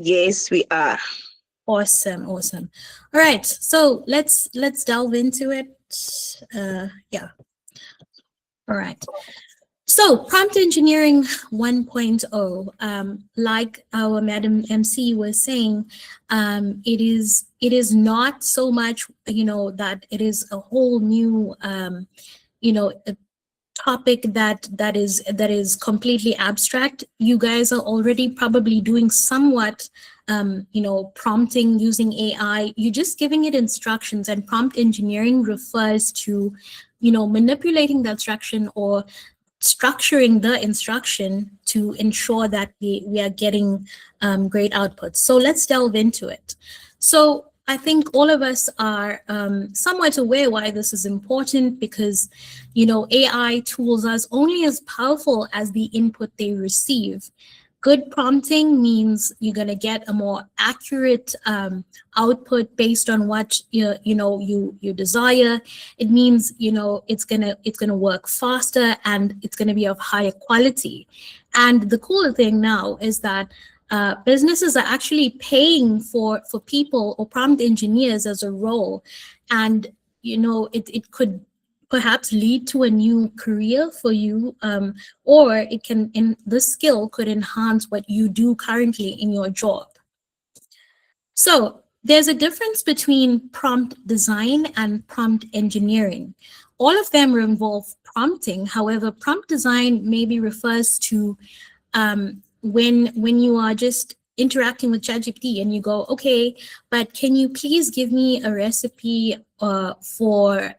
Yes, we are. Awesome, awesome. All right, so let's delve into it. Yeah. All right. So prompt engineering 1.0, like our Madam MC was saying, it is not so much, that it is a whole new, a topic that is completely abstract. You guys are already probably doing somewhat, prompting using AI. You're just giving it instructions, and prompt engineering refers to, manipulating the instruction or structuring the instruction to ensure that we are getting great outputs. So let's delve into it. So I think all of us are somewhat aware why this is important, because AI tools are only as powerful as the input they receive. Good prompting means you're going to get a more accurate output based on what you desire. It means it's gonna work faster, and it's gonna be of higher quality. And the cooler thing now is that businesses are actually paying for people or prompt engineers as a role, and it could perhaps lead to a new career for you, or it can, in this skill could enhance what you do currently in your job. So there's a difference between prompt design and prompt engineering. All of them involve prompting. However, prompt design maybe refers to when you are just interacting with ChatGPT and you go, okay, but can you please give me a recipe for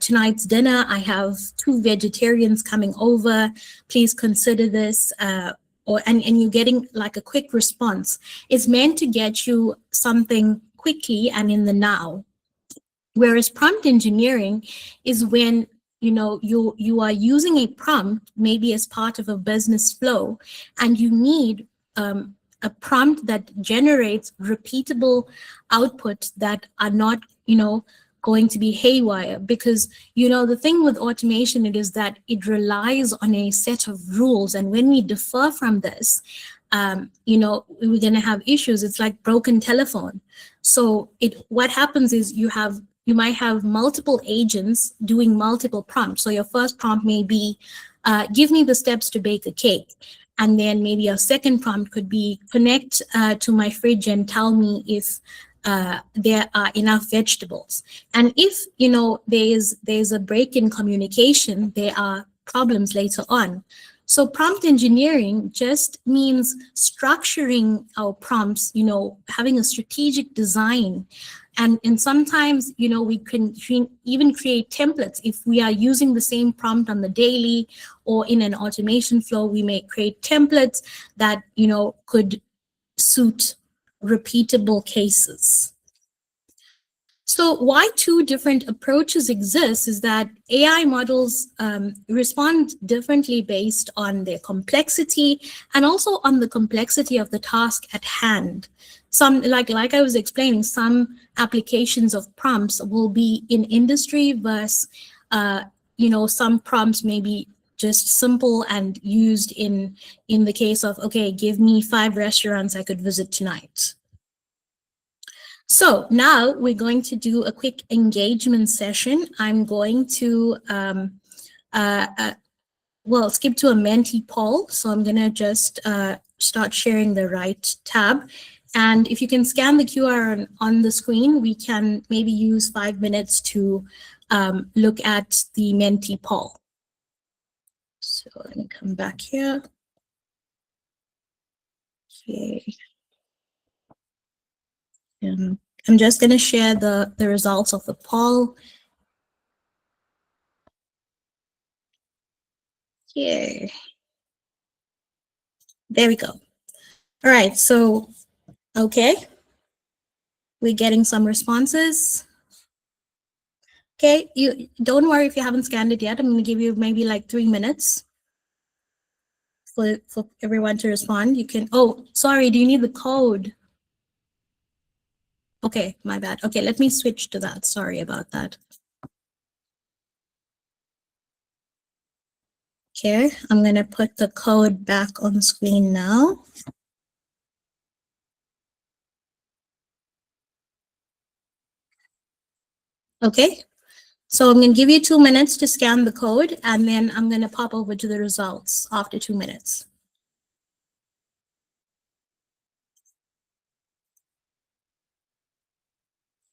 tonight's dinner? I have 2 vegetarians coming over. Please consider this. And you're getting like a quick response. It's meant to get you something quickly and in the now. Whereas prompt engineering is when you are using a prompt maybe as part of a business flow, and you need a prompt that generates repeatable outputs that are not going to be haywire. Because the thing with automation, it is that it relies on a set of rules, and when we differ from this, we're going to have issues. It's like broken telephone. So what happens is you might have multiple agents doing multiple prompts. So your first prompt may be, give me the steps to bake a cake. And then maybe your second prompt could be, connect to my fridge and tell me if there are enough vegetables. And if there's a break in communication, there are problems later on. So prompt engineering just means structuring our prompts, having a strategic design. And sometimes, we can even create templates. If we are using the same prompt on the daily or in an automation flow, we may create templates that, could suit repeatable cases. So why 2 different approaches exist is that AI models respond differently based on their complexity and also on the complexity of the task at hand. Some, like I was explaining, some applications of prompts will be in industry versus, some prompts may be just simple and used in the case of, okay, give me 5 restaurants I could visit tonight. So now we're going to do a quick engagement session. I'm going to, skip to a Menti poll. So I'm going to just start sharing the right tab. And if you can scan the QR on the screen, we can maybe use 5 minutes to look at the Menti poll. So let me come back here. Okay. I'm just going to share the results of the poll. Yeah. There we go. All right, so, okay. We're getting some responses. Okay, you don't worry if you haven't scanned it yet. I'm going to give you maybe like 3 minutes for everyone to respond. You can, oh, sorry, do you need the code? Okay, my bad. Okay, let me switch to that. Sorry about that. Okay, I'm going to put the code back on the screen now. Okay, so I'm going to give you 2 minutes to scan the code, and then I'm going to pop over to the results after 2 minutes.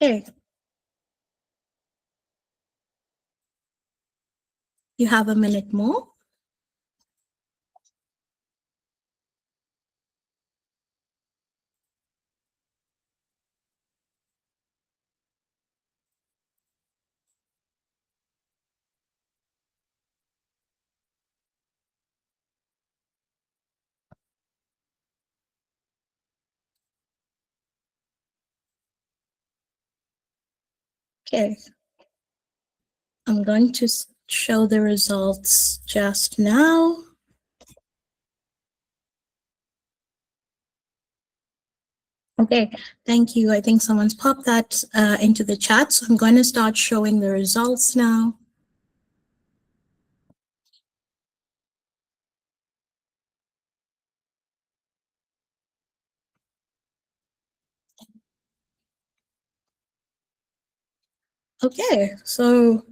Okay. You have a minute more. Okay. I'm going to show the results just now. Okay, thank you. I think someone's popped that into the chat. So I'm going to start showing the results now. Okay, so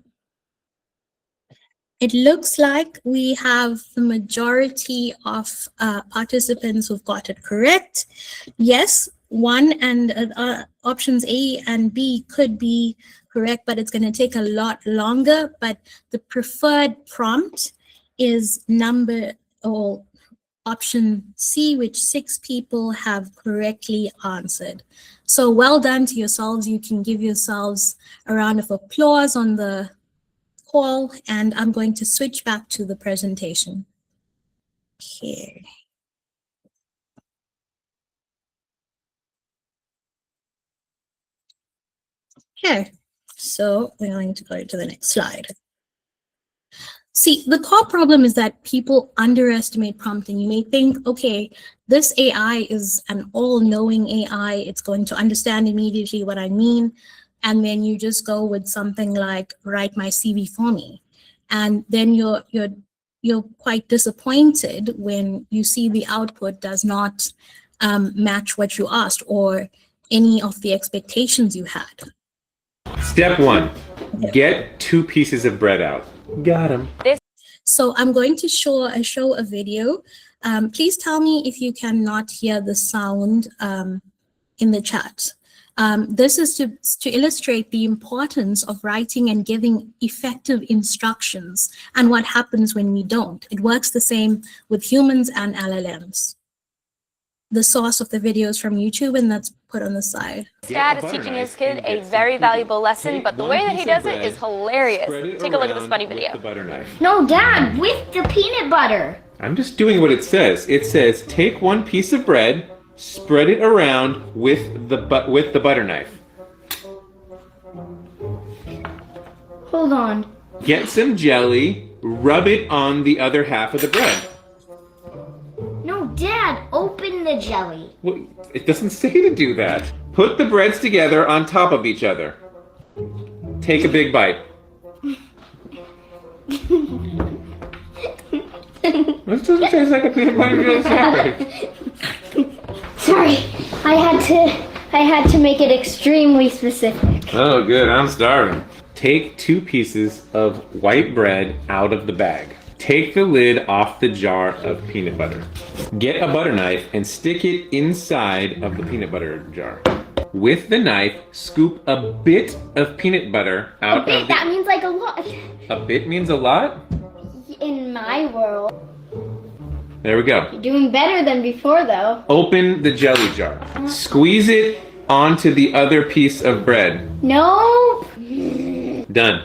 it looks like we have the majority of participants who've got it correct. Yes, one and options A and B could be correct, but it's going to take a lot longer. But the preferred prompt is option C, which 6 people have correctly answered. So well done to yourselves. You can give yourselves a round of applause on the call, and I'm going to switch back to the presentation. Okay. Okay, so we're going to go to the next slide. See, the core problem is that people underestimate prompting. You may think, okay, this AI is an all-knowing AI. It's going to understand immediately what I mean. And then you just go with something like, write my CV for me. And then you're quite disappointed when you see the output does not match what you asked or any of the expectations you had. Step 1, get 2 pieces of bread out. Got him. So I'm going to show a video. Please tell me if you cannot hear the sound in the chat. This is to illustrate the importance of writing and giving effective instructions and what happens when we don't. It works the same with humans and LLMs. The source of the video is from YouTube, and that's put on the side. Dad is teaching his kid a very valuable lesson, but the way that he does it is hilarious. Take a look at this funny video. No, Dad, with the peanut butter. I'm just doing what it says. It says, take 1 piece of bread, spread it around with the butter knife. Hold on. Get some jelly, rub it on the other half of the bread. No, Dad, open the jelly. Well, it doesn't say to do that. Put the breads together on top of each other. Take a big bite. This doesn't taste like a peanut butter jelly sandwich. Sorry, I had to make it extremely specific. Oh, good. I'm starving. Take 2 pieces of white bread out of the bag. Take the lid off the jar of peanut butter. Get a butter knife and stick it inside of the peanut butter jar. With the knife, scoop a bit of peanut butter out of that means like a lot. A bit means a lot? In my world. There we go. You're doing better than before, though. Open the jelly jar. Squeeze it onto the other piece of bread. Nope. Done.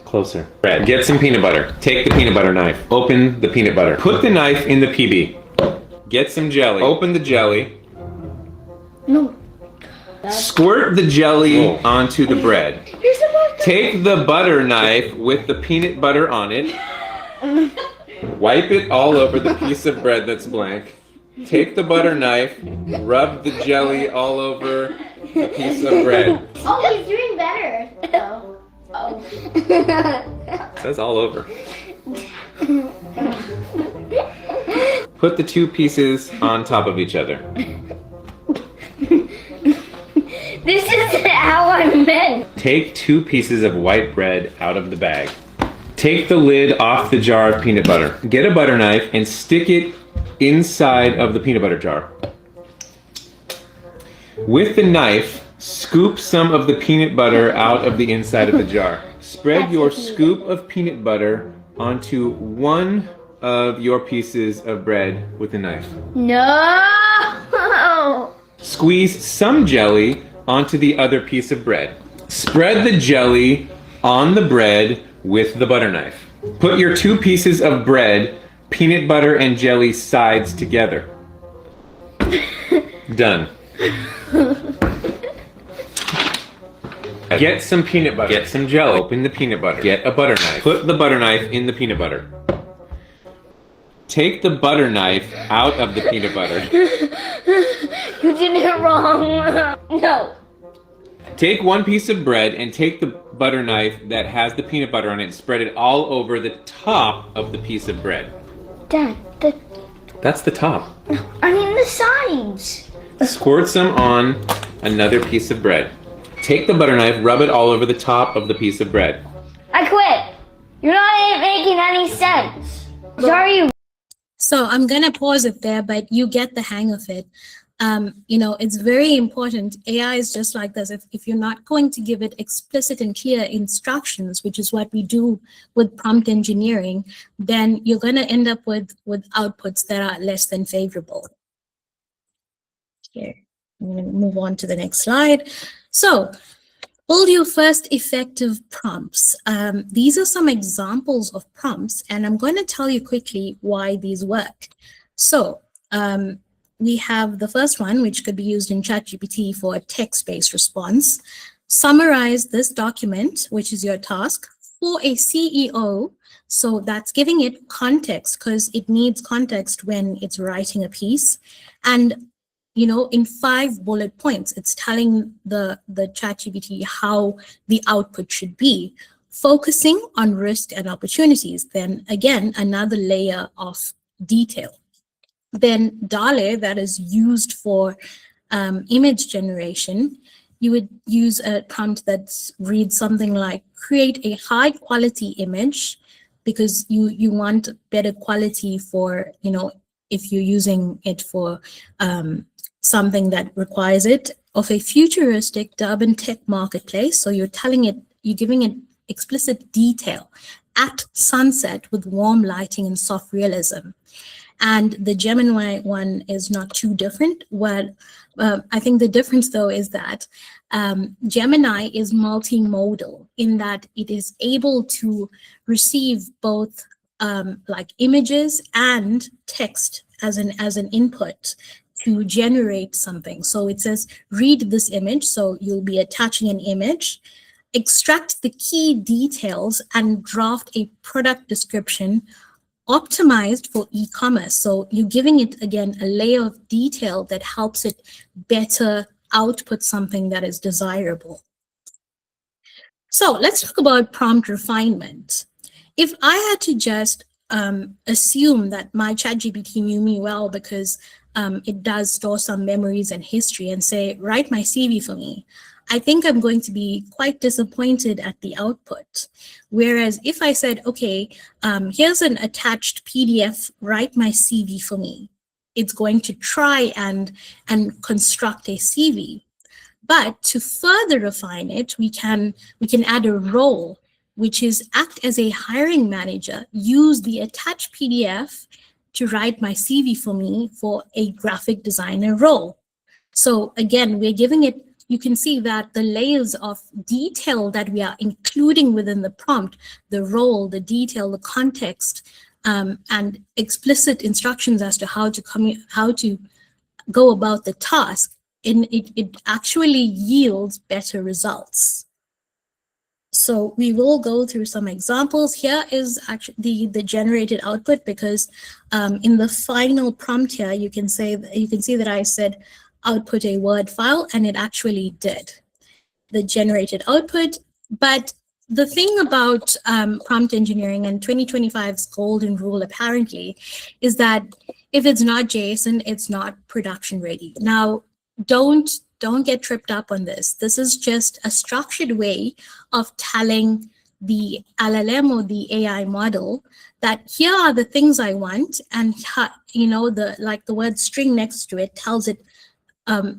Closer. Bread. Get some peanut butter. Take the peanut butter knife. Open the peanut butter. Put the knife in the PB. Get some jelly. Open the jelly. No. Squirt the jelly onto the bread. Take the butter knife with the peanut butter on it. Wipe it all over the piece of bread that's blank. Take the butter knife, rub the jelly all over the piece of bread. Oh, he's doing better. Oh. It says all over. Put the 2 pieces on top of each other. This is how I meant. Take 2 pieces of white bread out of the bag. Take the lid off the jar of peanut butter. Get a butter knife and stick it inside of the peanut butter jar. With the knife, scoop some of the peanut butter out of the inside of the jar. Spread your scoop of peanut butter onto one of your pieces of bread with a knife. No. Squeeze some jelly onto the other piece of bread. Spread the jelly on the bread with the butter knife. Put your 2 pieces of bread, peanut butter and jelly sides together. Done. Get some peanut butter. Get some jelly. Open the peanut butter. Get a butter knife. Put the butter knife in the peanut butter. Take the butter knife out of the peanut butter. You did it wrong. No. Take 1 piece of bread and take the butter knife that has the peanut butter on it and spread it all over the top of the piece of bread. Dad, That's the top. I mean the sides. Squirt some on another piece of bread. Take the butter knife, rub it all over the top of the piece of bread. I quit. You're not making any sense. Sorry. So I'm gonna pause it there, but you get the hang of it. It's very important. AI is just like this. If you're not going to give it explicit and clear instructions, which is what we do with prompt engineering, then you're going to end up with outputs that are less than favorable. Here, I'm going to move on to the next slide. So, build your first effective prompts. These are some examples of prompts, and I'm going to tell you quickly why these work. So, we have the first one, which could be used in ChatGPT for a text-based response. Summarize this document, which is your task, for a CEO. So that's giving it context, because it needs context when it's writing a piece. And in 5 bullet points, it's telling the ChatGPT how the output should be, focusing on risk and opportunities. Then again, another layer of detail. Then DALL, that is used for image generation, you would use a prompt that reads something like, create a high quality image, because you want better quality for, if you're using it for something that requires it, of a futuristic urban tech marketplace. So you're giving it explicit detail at sunset with warm lighting and soft realism. And the Gemini one is not too different. I think the difference, though, is that Gemini is multimodal in that it is able to receive both like images and text as an input to generate something. So it says, read this image. So you'll be attaching an image, extract the key details, and draft a product description optimized for e-commerce. So you're giving it, again, a layer of detail that helps it better output something that is desirable. So let's talk about prompt refinement. If I had to just assume that my ChatGPT knew me well because it does store some memories and history and say, write my CV for me, I think I'm going to be quite disappointed at the output. Whereas if I said, okay, here's an attached PDF, write my CV for me, it's going to try and construct a CV. But to further refine it, we can add a role, which is act as a hiring manager, use the attached PDF to write my CV for me for a graphic designer role. So again, we're giving it, you can see that the layers of detail that we are including within the prompt, the role, the detail, the context, and explicit instructions as to how to go about the task, and it actually yields better results. So we will go through some examples. Here is actually the generated output, because in the final prompt here, you can see that I said output a Word file, and it actually did the generated output. But the thing about prompt engineering and 2025's golden rule apparently is that if it's not JSON, it's not production ready. Now, don't don't get tripped up on this. This is just a structured way of telling the LLM or the AI model that here are the things I want, and the word string next to it tells it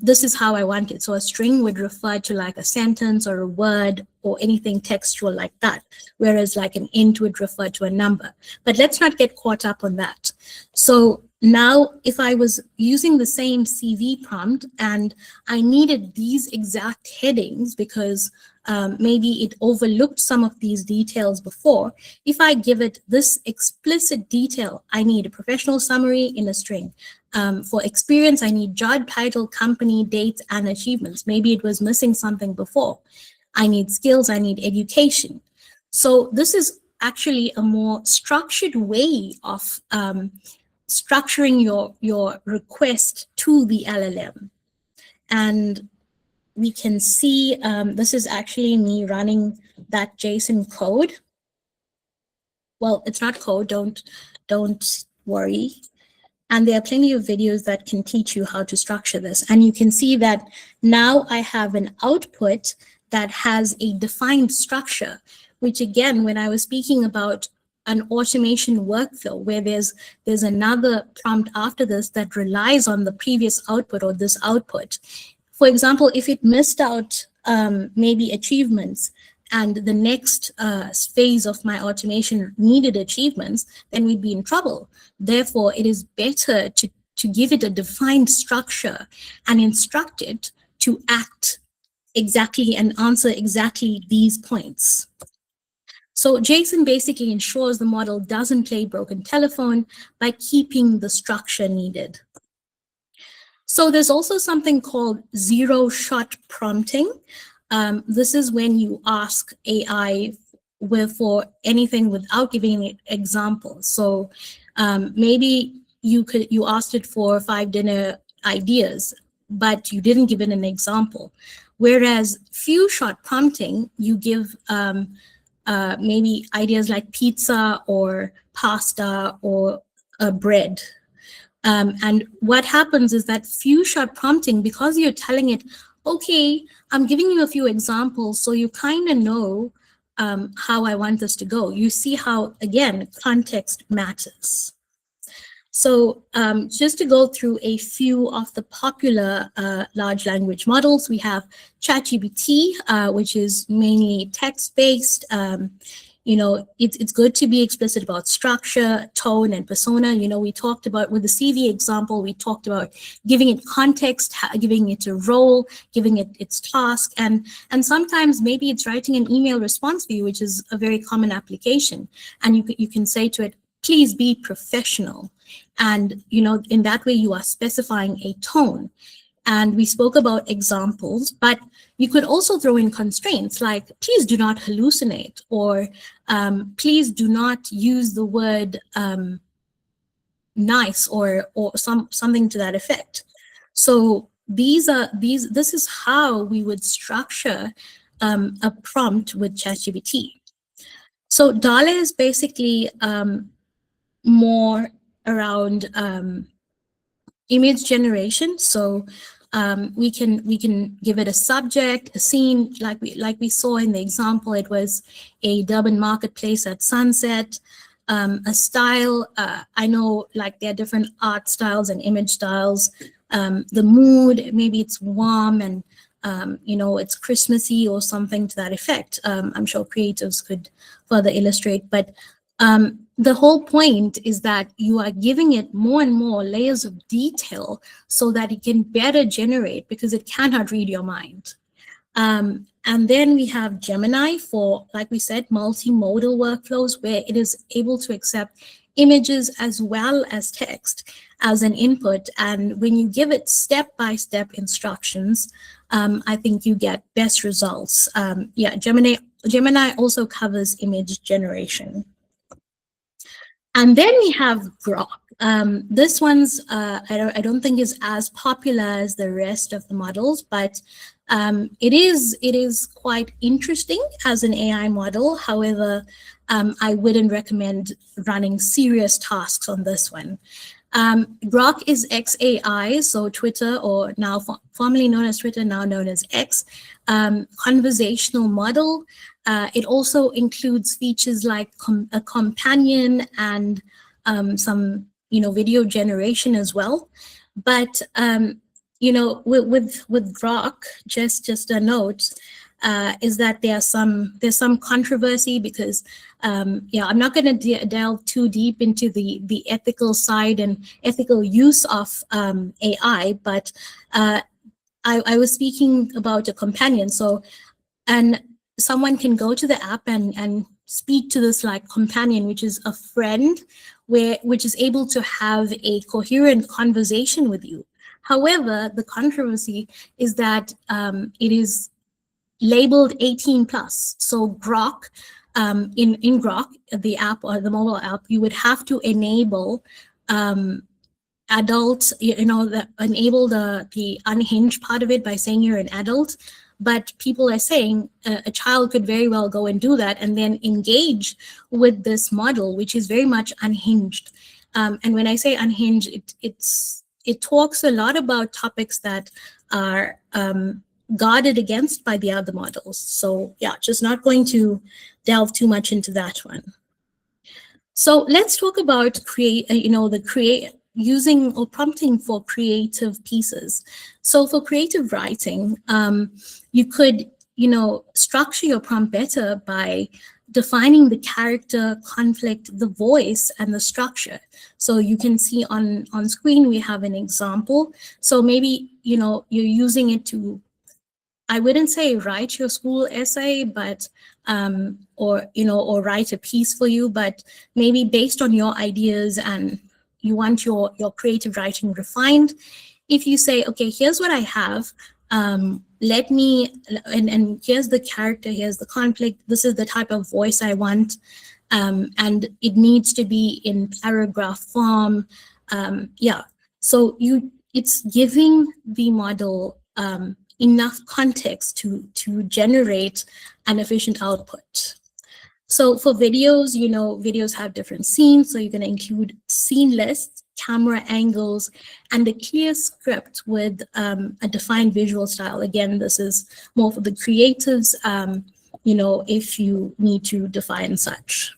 this is how I want it. So a string would refer to like a sentence or a word or anything textual like that, whereas like an int would refer to a number. But let's not get caught up on that. So now if I was using the same CV prompt and I needed these exact headings because maybe it overlooked some of these details before, if I give it this explicit detail, I need a professional summary in a string. For experience, I need job title, company, dates, and achievements. Maybe it was missing something before. I need skills, I need education. So this is actually a more structured way of structuring your request to the LLM. And we can see this is actually me running that JSON code. Well, it's not code, don't worry. And there are plenty of videos that can teach you how to structure this. And you can see that now I have an output that has a defined structure, which again, when I was speaking about an automation workflow where there's another prompt after this that relies on the previous output or this output. For example, if it missed out maybe achievements and the next phase of my automation needed achievements, then we'd be in trouble. Therefore, it is better to give it a defined structure and instruct it to act exactly and answer exactly these points. So JSON basically ensures the model doesn't play broken telephone by keeping the structure needed. So there's also something called zero-shot prompting. This is when you ask AI for anything without giving it examples. So maybe you asked it for 5 dinner ideas, but you didn't give it an example. Whereas few-shot prompting, you give maybe ideas like pizza or pasta or bread. And what happens is that few-shot prompting, because you're telling it, okay, I'm giving you a few examples, so you kind of know how I want this to go. You see how, again, context matters. So just to go through a few of the popular large language models, we have ChatGPT, which is mainly text-based. It's good to be explicit about structure, tone, and persona. We talked about, with the CV example, we talked about giving it context, giving it a role, giving it its task, and sometimes maybe it's writing an email response for you, which is a very common application. And you can say to it, please be professional. And in that way, you are specifying a tone. And we spoke about examples, but you could also throw in constraints like, please do not hallucinate, or please do not use the word nice, or something to that effect. So this is how we would structure a prompt with ChatGPT. So DALL is basically more around image generation. So we can give it a subject, a scene, like we saw in the example. It was a Durban marketplace at sunset. A style, I know like there are different art styles and image styles. The mood, maybe it's warm and it's Christmassy or something to that effect. I'm sure creatives could further illustrate, but the whole point is that you are giving it more and more layers of detail so that it can better generate, because it cannot read your mind. And then we have Gemini for, like we said, multimodal workflows, where it is able to accept images as well as text as an input. And when you give it step-by-step instructions, I think you get best results. Yeah, Gemini also covers image generation. And then we have Grok. This one's I don't think is as popular as the rest of the models, but it is quite interesting as an AI model. However, I wouldn't recommend running serious tasks on this one. Grok is XAI, so Twitter, or now formerly known as Twitter, now known as X, conversational model. It also includes features like a companion and some, video generation as well. But with Grok, just a note, is that there's some controversy because I'm not going to delve too deep into the ethical side and ethical use of AI, but I was speaking about a companion. And someone can go to the app and speak to this like companion, which is a friend, which is able to have a coherent conversation with you. However, the controversy is that it is labeled 18 plus. So Grok, in Grok, the app or the mobile app, you would have to enable adults, enable the unhinged part of it by saying you're an adult. But people are saying a child could very well go and do that and then engage with this model, which is very much unhinged. And when I say unhinged, it talks a lot about topics that are guarded against by the other models. So yeah, just not going to delve too much into that one. So let's talk about using or prompting for creative pieces. So for creative writing, you could, structure your prompt better by defining the character, conflict, the voice, and the structure. So you can see on screen, we have an example. So maybe, you're using it to, I wouldn't say write your school essay, but or write a piece for you, but maybe based on your ideas and you want your creative writing refined. If you say, okay, here's what I have, and here's the character, here's the conflict, this is the type of voice I want, and it needs to be in paragraph form. So it's giving the model enough context to generate an efficient output. So for videos, videos have different scenes. So you're going to include scene lists, camera angles, and a clear script with a defined visual style. Again, this is more for the creatives, if you need to define such.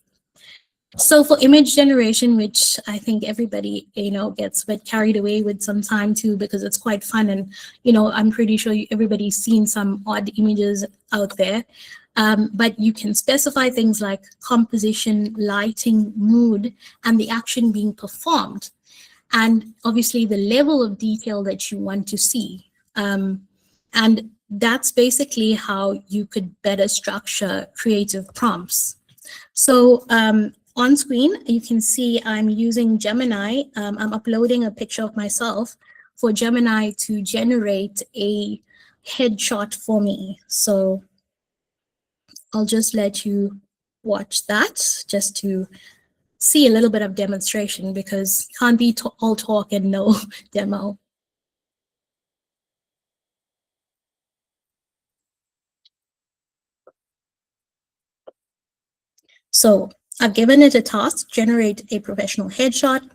So for image generation, which I think everybody, gets a bit carried away with some time too, because it's quite fun. And, I'm pretty sure everybody's seen some odd images out there. But you can specify things like composition, lighting, mood, and the action being performed. And obviously the level of detail that you want to see. And that's basically how you could better structure creative prompts. So on screen, you can see I'm using Gemini. I'm uploading a picture of myself for Gemini to generate a headshot for me. So I'll just let you watch that just to see a little bit of demonstration, because can't be all talk and no demo. So I've given it a task, generate a professional headshot.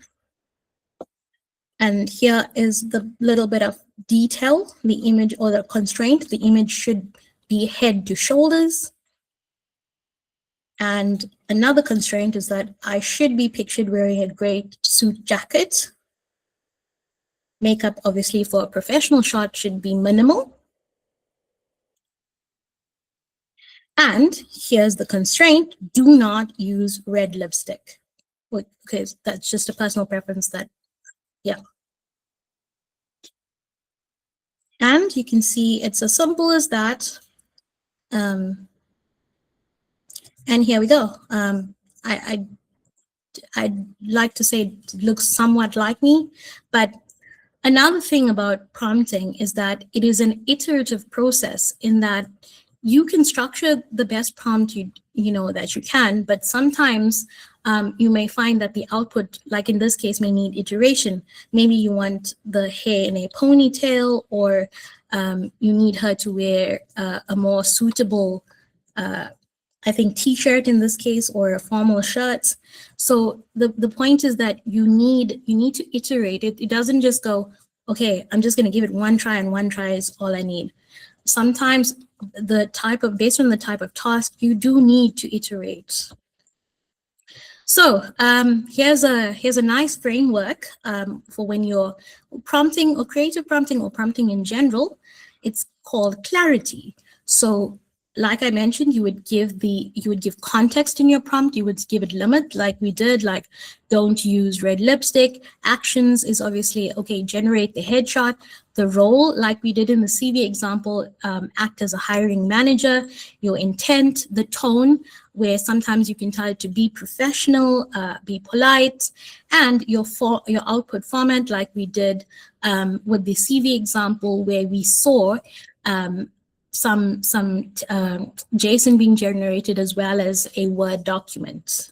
And here is the little bit of detail, the image or the constraint. The image should be head to shoulders. And another constraint is that I should be pictured wearing a gray suit jacket. Makeup, obviously, for a professional shot should be minimal. And here's the constraint: do not use red lipstick. Okay, that's just a personal preference that, yeah. And you can see it's as simple as that. And here we go. I'd like to say it looks somewhat like me, but another thing about prompting is that it is an iterative process, in that you can structure the best prompt that you can, but sometimes you may find that the output, like in this case, may need iteration. Maybe you want the hair in a ponytail, or you need her to wear a more suitable I think t-shirt in this case, or a formal shirt. So the point is that you need to iterate it. It doesn't just go, okay, I'm just going to give it one try and one try is all I need. Sometimes based on the type of task, you do need to iterate. So here's a nice framework for when you're prompting or creative prompting or prompting in general. It's called clarity. So like I mentioned, you would give context in your prompt. You would give it limit, like we did, like don't use red lipstick. Actions is obviously, okay, generate the headshot. The role, like we did in the CV example, act as a hiring manager. Your intent, the tone, where sometimes you can tell it to be professional, be polite, and your output format, like we did with the CV example, where we saw some JSON being generated as well as a Word document.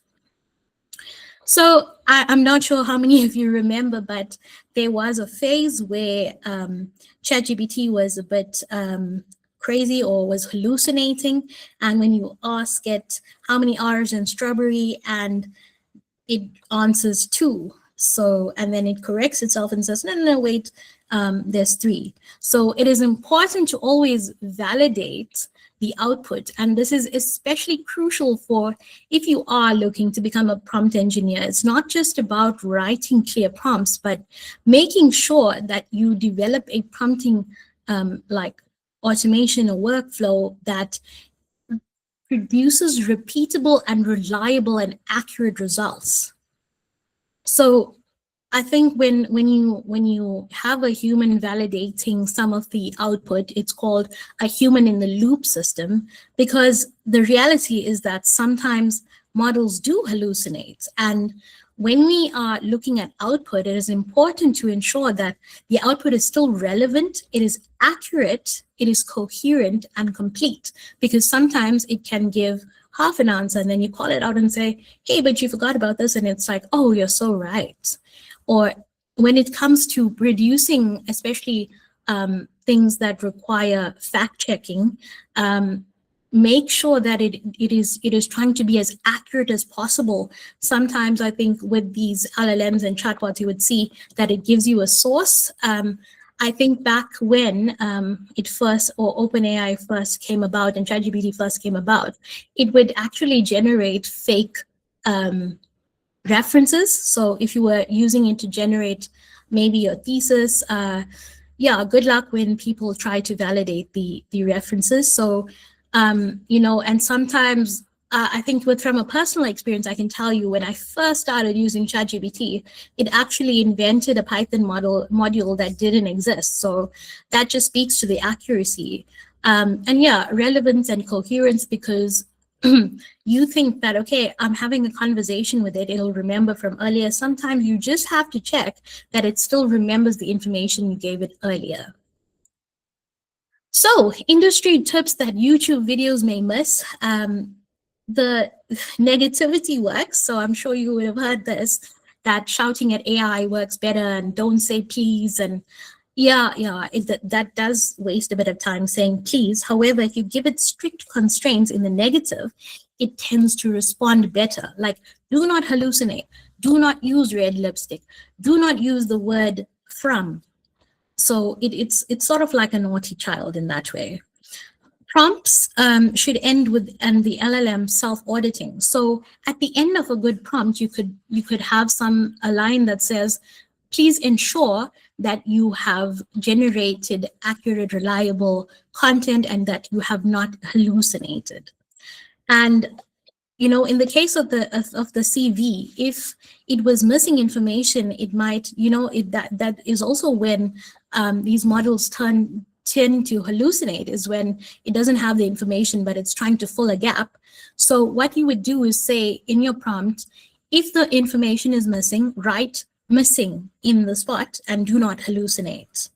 So I'm not sure how many of you remember, but there was a phase where ChatGPT was a bit crazy or was hallucinating. And when you ask it how many R's in strawberry, and it answers 2. So, and then it corrects itself and says, no, wait, there's 3. So it is important to always validate the output. And this is especially crucial for if you are looking to become a prompt engineer. It's not just about writing clear prompts, but making sure that you develop a prompting like automation or workflow that produces repeatable and reliable and accurate results. So I think when you have a human validating some of the output, it's called a human in the loop system, because the reality is that sometimes models do hallucinate. And when we are looking at output, it is important to ensure that the output is still relevant, it is accurate, it is coherent and complete, because sometimes it can give half an answer and then you call it out and say, hey, but you forgot about this. And it's like, oh, you're so right. Or when it comes to producing, especially things that require fact checking, make sure that it is trying to be as accurate as possible. Sometimes I think with these LLMs and chatbots, you would see that it gives you a source. I think back when it first, or OpenAI first came about and ChatGPT first came about, it would actually generate fake references. So if you were using it to generate maybe your thesis, yeah, good luck when people try to validate the references. So, you know, and sometimes I think from a personal experience, I can tell you when I first started using ChatGPT, it actually invented a Python module that didn't exist. So that just speaks to the accuracy. And yeah, relevance and coherence, because you think that, okay, I'm having a conversation with it, it'll remember from earlier. Sometimes you just have to check that it still remembers the information you gave it earlier. So industry tips that YouTube videos may miss. The negativity works. So I'm sure you would have heard this, that shouting at AI works better, and don't say please. And yeah, that does waste a bit of time saying please. However, if you give it strict constraints in the negative, it tends to respond better. Like, do not hallucinate, do not use red lipstick, do not use the word from. So it's sort of like a naughty child in that way. Prompts should end with the LLM self-auditing. So at the end of a good prompt, you could have a line that says, please ensure that you have generated accurate, reliable content and that you have not hallucinated. And you know, in the case of the CV, if it was missing information, it might, you know, that is also when these models tend to hallucinate, is when it doesn't have the information, but it's trying to fill a gap. So what you would do is say in your prompt, if the information is missing, write missing in the spot and do not hallucinate.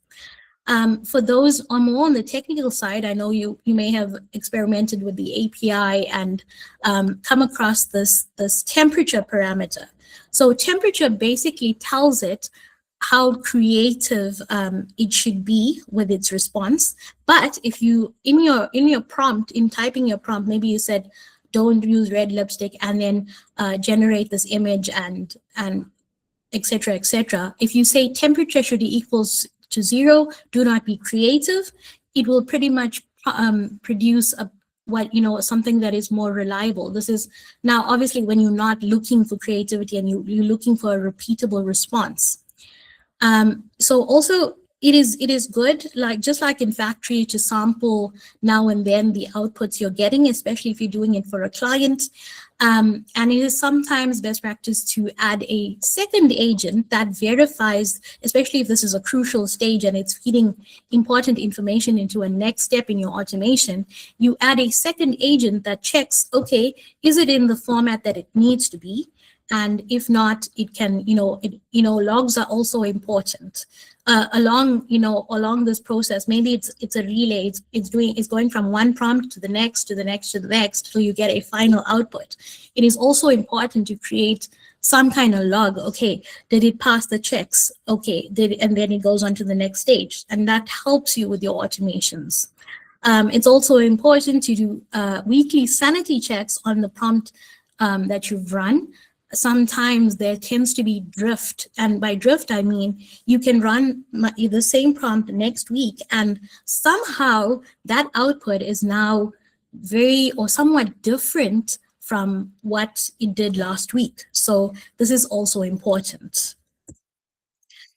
For those more on the technical side, I know you may have experimented with the API and come across this temperature parameter. So temperature basically tells it how creative it should be with its response. But if you in your prompt, in typing your prompt, maybe you said don't use red lipstick, and then generate this image and etc., etc. If you say temperature should be equals to 0, do not be creative, it will pretty much produce something that is more reliable. This is now obviously when you're not looking for creativity and you're looking for a repeatable response. So also it is good, like just like in factory, to sample now and then the outputs you're getting, especially if you're doing it for a client. And it is sometimes best practice to add a second agent that verifies, especially if this is a crucial stage and it's feeding important information into a next step in your automation. You add a second agent that checks, okay, is it in the format that it needs to be? And if not, it can, logs are also important. Along this process, maybe it's a relay. It's going from one prompt to the next, to the next, to the next, till you get a final output. It is also important to create some kind of log. Okay, did it pass the checks? Okay, and then it goes on to the next stage, and that helps you with your automations. It's also important to do weekly sanity checks on the prompt that you've run. Sometimes there tends to be drift, and by drift I mean you can run the same prompt next week and somehow that output is now very or somewhat different from what it did last week. So this is also important.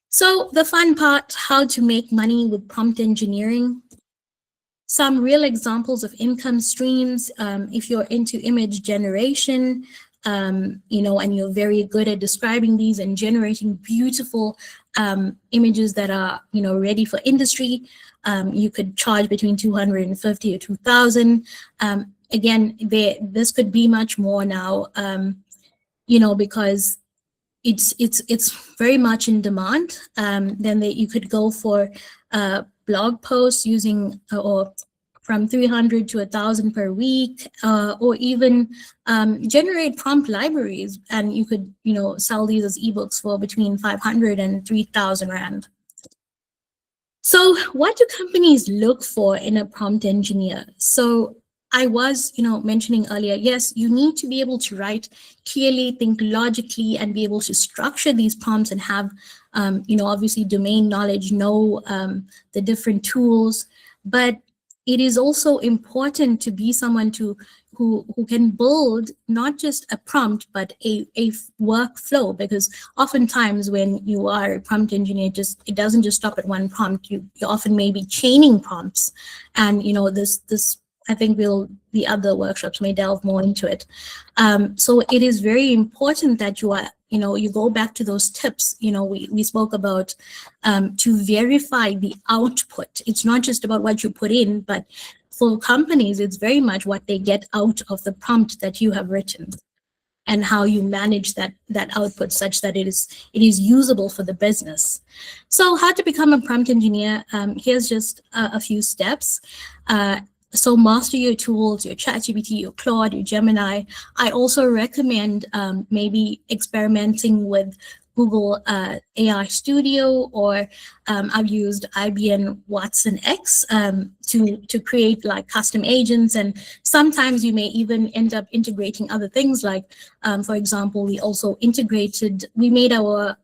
So the fun part, how to make money with prompt engineering. Some real examples of income streams. If you're into image generation, and you're very good at describing these and generating beautiful images that are, ready for industry, you could charge between 250 or 2,000. Again, this could be much more now, because it's very much in demand. Then you could go for blog posts using or from 300 to 1,000 per week, or even generate prompt libraries, and you could, sell these as ebooks for between 500 and 3,000 Rand. So what do companies look for in a prompt engineer? So I was, mentioning earlier, yes, you need to be able to write clearly, think logically, and be able to structure these prompts and have, obviously domain knowledge, know the different tools, but it is also important to be someone who can build not just a prompt, but a workflow, because oftentimes when you are a prompt engineer, it doesn't just stop at one prompt. You often may be chaining prompts, and this I think the other workshops may delve more into it. So it is very important that you are, you go back to those tips, we spoke about, to verify the output. It's not just about what you put in, but for companies, it's very much what they get out of the prompt that you have written and how you manage that output such that it is usable for the business. So how to become a prompt engineer? Here's just a few steps. So master your tools, your ChatGPT, your Claude, your Gemini. I also recommend maybe experimenting with Google AI Studio, or I've used IBM Watson X to create like custom agents. And sometimes you may even end up integrating other things, like, for example, we made our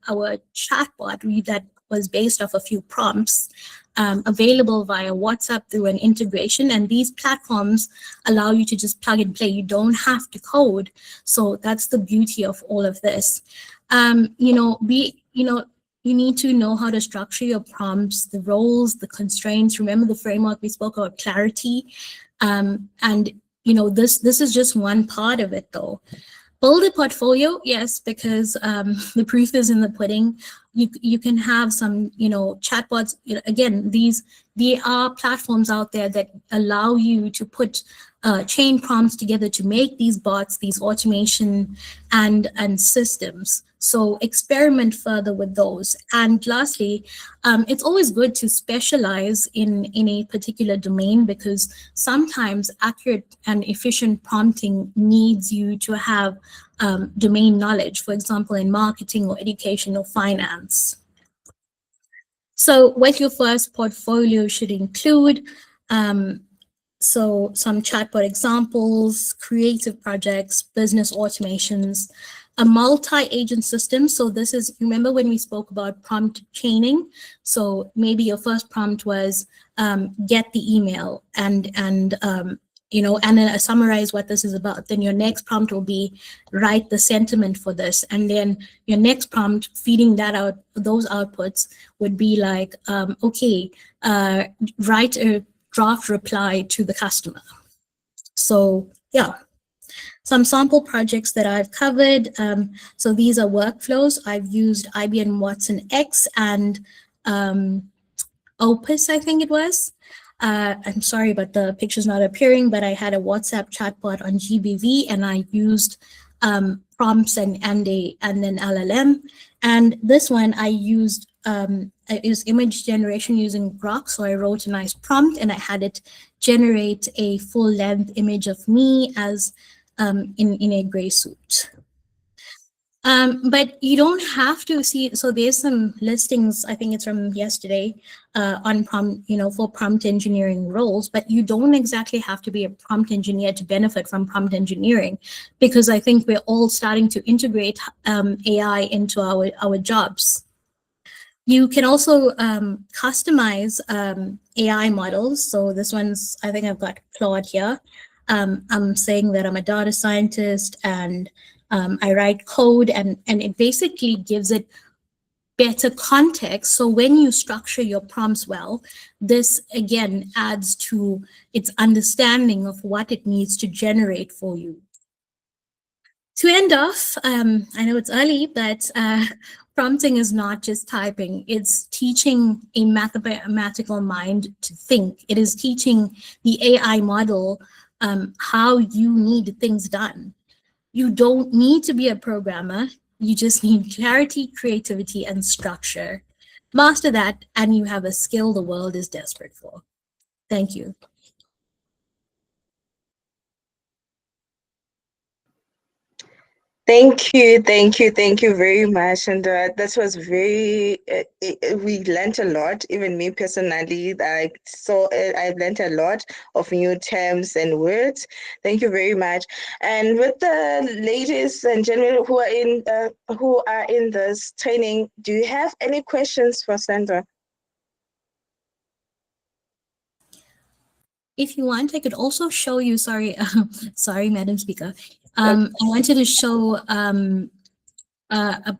chatbot that was based off a few prompts, available via WhatsApp through an integration, and these platforms allow you to just plug and play. You don't have to code. So that's the beauty of all of this. You need to know how to structure your prompts, the roles, the constraints. Remember the framework we spoke about, clarity, and this is just one part of it though. Build a portfolio, yes, because the proof is in the pudding. You can have some, chatbots. Again, there are platforms out there that allow you to put chain prompts together to make these bots, these automation and systems. So experiment further with those. And lastly, it's always good to specialize in a particular domain, because sometimes accurate and efficient prompting needs you to have domain knowledge, for example, in marketing or education or finance. So what your first portfolio should include, So some chatbot examples, creative projects, business automations, a multi-agent system. So this is, remember when we spoke about prompt chaining? So maybe your first prompt was get the email and then summarize what this is about. Then your next prompt will be write the sentiment for this. And then your next prompt feeding that out, those outputs would be like, write a draft reply to the customer. So yeah, some sample projects that I've covered. So these are workflows. I've used IBM Watson X and Opus, I think it was. I'm sorry, but the picture's not appearing, but I had a WhatsApp chatbot on GBV and I used prompts and then LLM. And this one I used is image generation using Grok. So I wrote a nice prompt and I had it generate a full length image of me as in a gray suit. But you don't have to see, so there's some listings, I think it's from yesterday, on prompt, for prompt engineering roles, but you don't exactly have to be a prompt engineer to benefit from prompt engineering, because I think we're all starting to integrate AI into our jobs. You can also customize AI models. So this one's, I think I've got Claude here. I'm saying that I'm a data scientist and I write code and it basically gives it better context. So when you structure your prompts well, this again adds to its understanding of what it needs to generate for you. To end off, I know it's early, but prompting is not just typing. It's teaching a mathematical mind to think. It is teaching the AI model how you need things done. You don't need to be a programmer. You just need clarity, creativity, and structure. Master that, and you have a skill the world is desperate for. Thank you. Thank you very much. And that was very, we learned a lot, even me personally. I've learned a lot of new terms and words. Thank you very much. And with the ladies and gentlemen who are in this training, do you have any questions for Sandra? If you want, I could also show you, sorry, Madam Speaker. I wanted to show an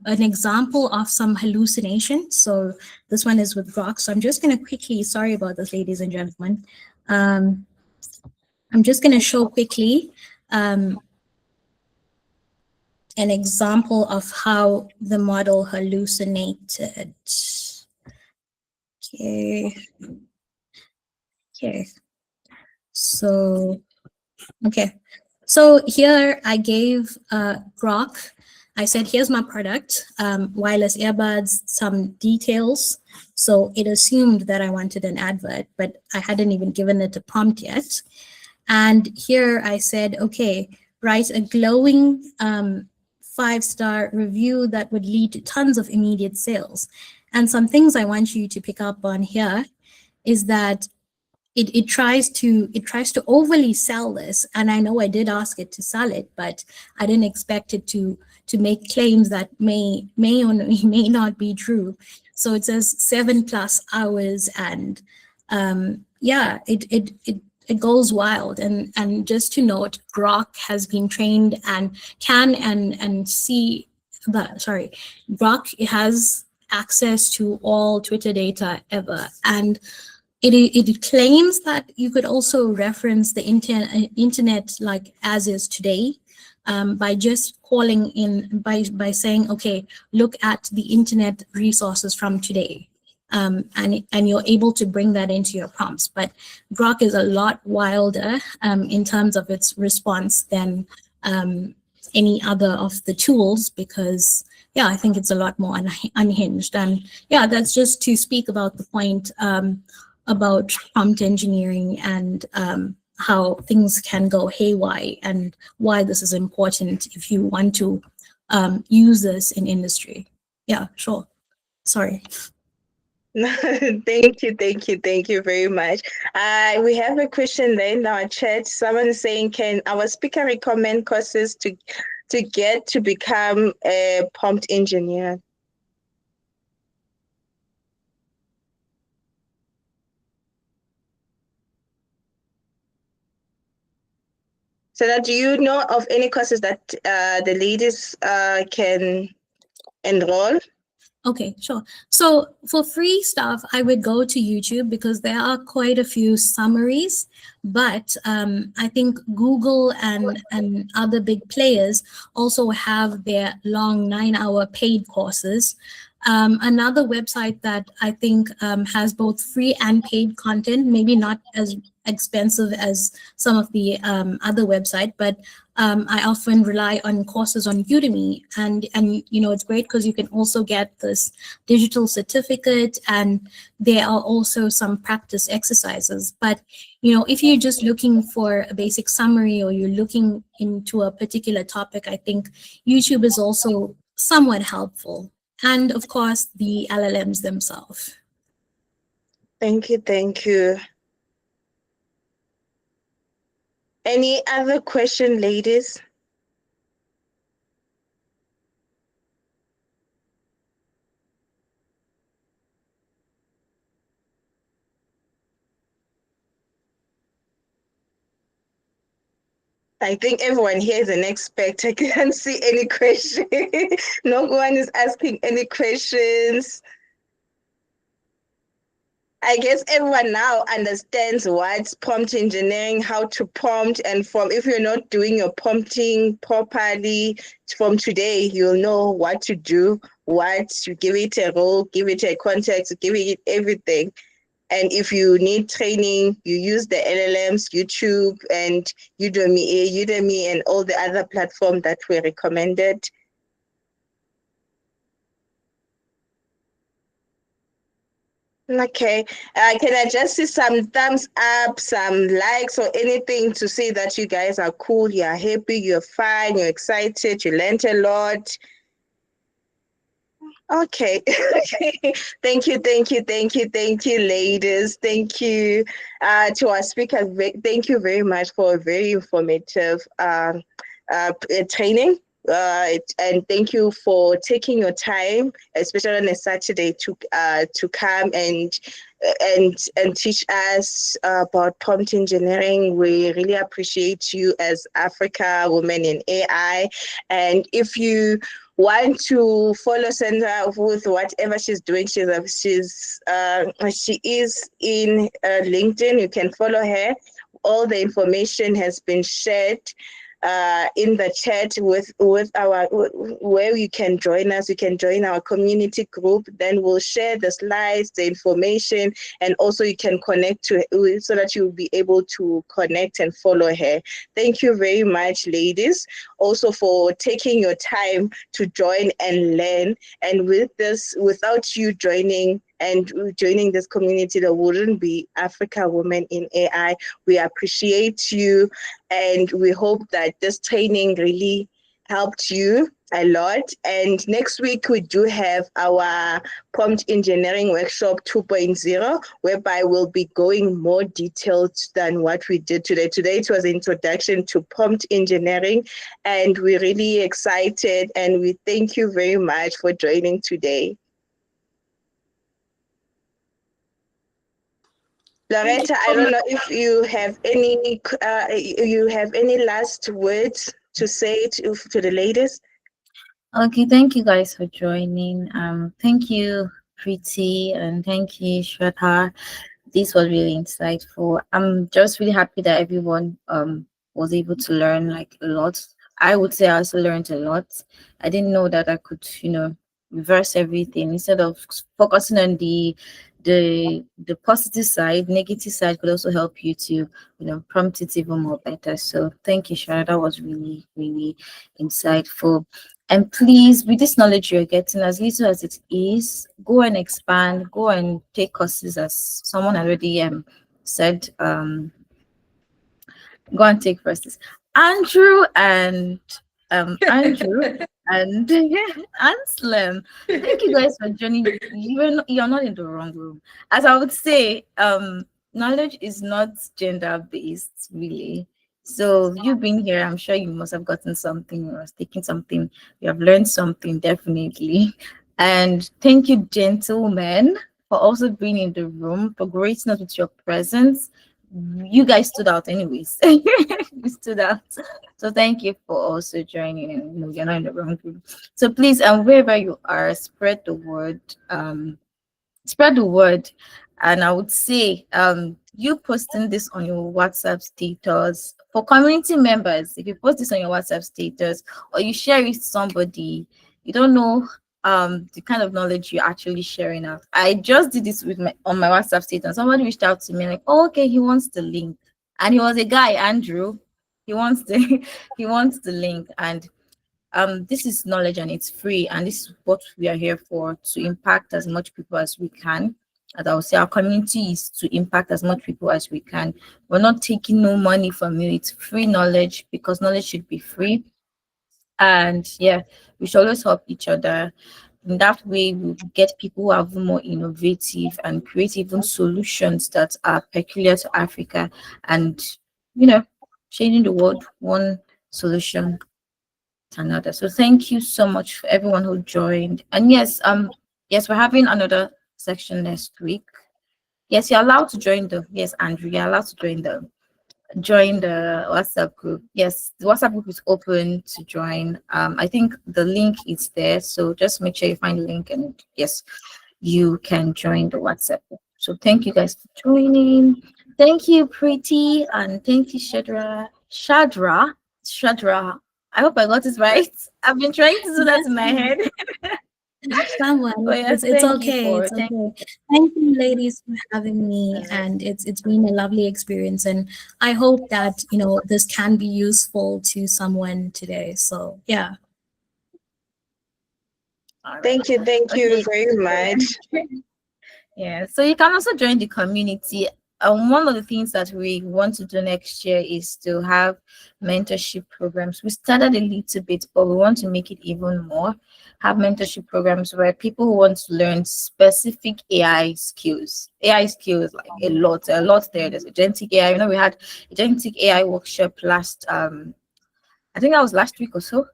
example of some hallucination. So this one is with Grok. So I'm just going to quickly, sorry about this, ladies and gentlemen. I'm just going to show quickly an example of how the model hallucinated. Okay. So, okay. So here I gave Grok, I said, here's my product, wireless earbuds, some details. So it assumed that I wanted an advert, but I hadn't even given it a prompt yet. And here I said, okay, write a glowing 5-star review that would lead to tons of immediate sales. And some things I want you to pick up on here is that it tries to overly sell this, and I know I did ask it to sell it, but I didn't expect it to make claims that may or may not be true. So it says 7+ hours, and yeah, it goes wild. And just to note, Grok has been trained and can and see that. Sorry, Grok has access to all Twitter data ever, and it claims that you could also reference the internet like as is today by just calling in, by saying, okay, look at the internet resources from today. And you're able to bring that into your prompts. But Grok is a lot wilder in terms of its response than any other of the tools, because yeah, I think it's a lot more unhinged. And yeah, that's just to speak about the point about prompt engineering and how things can go haywire and why this is important if you want to use this in industry. Yeah, sure. Sorry. Thank you very much. We have a question there in our chat. Someone is saying, can our speaker recommend courses to get to become a prompt engineer? So that, do you know of any courses that the ladies can enroll? Okay, sure. So for free stuff, I would go to YouTube because there are quite a few summaries. But I think Google and other big players also have their long 9-hour paid courses. Another website that I think has both free and paid content, maybe not as expensive as some of the other website, but I often rely on courses on Udemy, and it's great because you can also get this digital certificate, and there are also some practice exercises. But if you're just looking for a basic summary or you're looking into a particular topic, I think YouTube is also somewhat helpful, and of course the LLMs themselves. Thank you. Any other question, ladies? I think everyone here is an expert. I can't see any question. No one is asking any questions. I guess everyone now understands what's prompt engineering, how to prompt, and if you're not doing your prompting properly, from today, you'll know what to do, to give it a role, give it a context, give it everything. And if you need training, you use the LLMs, YouTube, and Udemy, and all the other platforms that were recommended. Okay. Can I just see some thumbs up, some likes, or anything to say that you guys are cool, you're happy, you're fine, you're excited, you learned a lot? Okay. Thank you, ladies. Thank you to our speakers. Thank you very much for a very informative training. And thank you for taking your time, especially on a Saturday, to come and teach us about prompt engineering. We really appreciate you as Africa Women in AI. And if you want to follow Sandra with whatever she's doing, she is in LinkedIn. You can follow her. All the information has been shared in the chat with our, where you can join us. You can join our community group. Then we'll share the slides, the information, and also you can connect to so that you'll be able to connect and follow her. Thank you very much, ladies, also for taking your time to join and learn. And with this, without you joining this community, there wouldn't be Africa Women in AI. We appreciate you, and we hope that this training really helped you a lot. And next week, we do have our prompt engineering workshop 2.0, whereby we'll be going more detailed than what we did today. Today, it was introduction to prompt engineering, and we're really excited, and we thank you very much for joining today. Loretta, I don't know if you have any last words to say to the ladies. Okay, thank you guys for joining. Thank you, Preeti, and thank you, Shraddha. This was really insightful. I'm just really happy that everyone was able to learn like a lot. I would say I also learned a lot. I didn't know that I could, reverse everything instead of focusing on the positive side. Negative side could also help you to prompt it even more better. So thank you, Shara. That was really, really insightful. And please, with this knowledge you're getting, as little as it is, go and expand, go and take courses, as someone already said. Go and take courses. Andrew and Andrew, and Anselm. Thank you guys for joining. You're not in the wrong room. As I would say, knowledge is not gender based, really. So you've been here, I'm sure you must have gotten something or taken something. You have learned something, definitely. And thank you, gentlemen, for also being in the room, for gracing us with your presence. You guys stood out anyways. You stood out. So thank you for also joining in. You're not in the wrong group. So please, wherever you are, spread the word. Spread the word. And I would say, you posting this on your WhatsApp status for community members. If you post this on your WhatsApp status or you share it with somebody, you don't know the kind of knowledge you're actually sharing out. I just did this with on my WhatsApp status. Somebody reached out to me like, oh, okay, he wants the link. And he was a guy, Andrew. He wants the he wants the link. And this is knowledge and it's free, and this is what we are here for, to impact as much people as we can. As I would say, our community is to impact as much people as we can. We're not taking no money from you. It's free knowledge, because knowledge should be free. And yeah, we should always help each other. In that way, we get people who are more innovative and create even solutions that are peculiar to Africa, and changing the world one solution to another. So thank you so much for everyone who joined. And yes, we're having another section next week. Yes, you're allowed to join Andrew, you're allowed to join the WhatsApp group. Yes, the WhatsApp group is open to join. I think the link is there, so just make sure you find the link, and yes, you can join the WhatsApp group. So thank you guys for joining. Thank you, Pretty, and thank you, Shadra. I hope I got it right. I've been trying to do that in my head. Someone, But yes, it's thank you okay. It's thank okay. Thank you, ladies, for having me, and it's been a lovely experience. And I hope that this can be useful to someone today. So yeah. All right. Thank you Okay. very much. Yeah, so you can also join the community. One of the things that we want to do next year is to have mentorship programs. We started a little bit, but we want to make it even more. Have mentorship programs where people who want to learn specific AI skills. AI skills, like a lot there. There's agentic AI. We had agentic AI workshop last I think that was last week or so.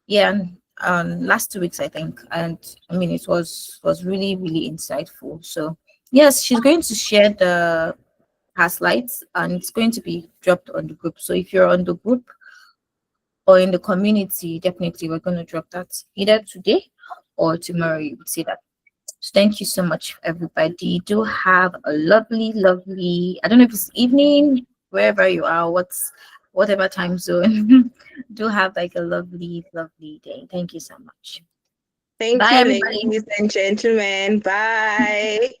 Yeah, and last 2 weeks I think. And I mean, it was really, really insightful. So yes, she's going to share her slides, and it's going to be dropped on the group. So if you're on the group or in the community, definitely we're going to drop that either today or tomorrow. You would see that. So thank you so much, everybody. Do have a lovely, lovely, I don't know if it's evening, wherever you are, whatever time zone. Do have like a lovely, lovely day. Thank you so much. Thank Bye, you, everybody. ladies and gentlemen. Bye.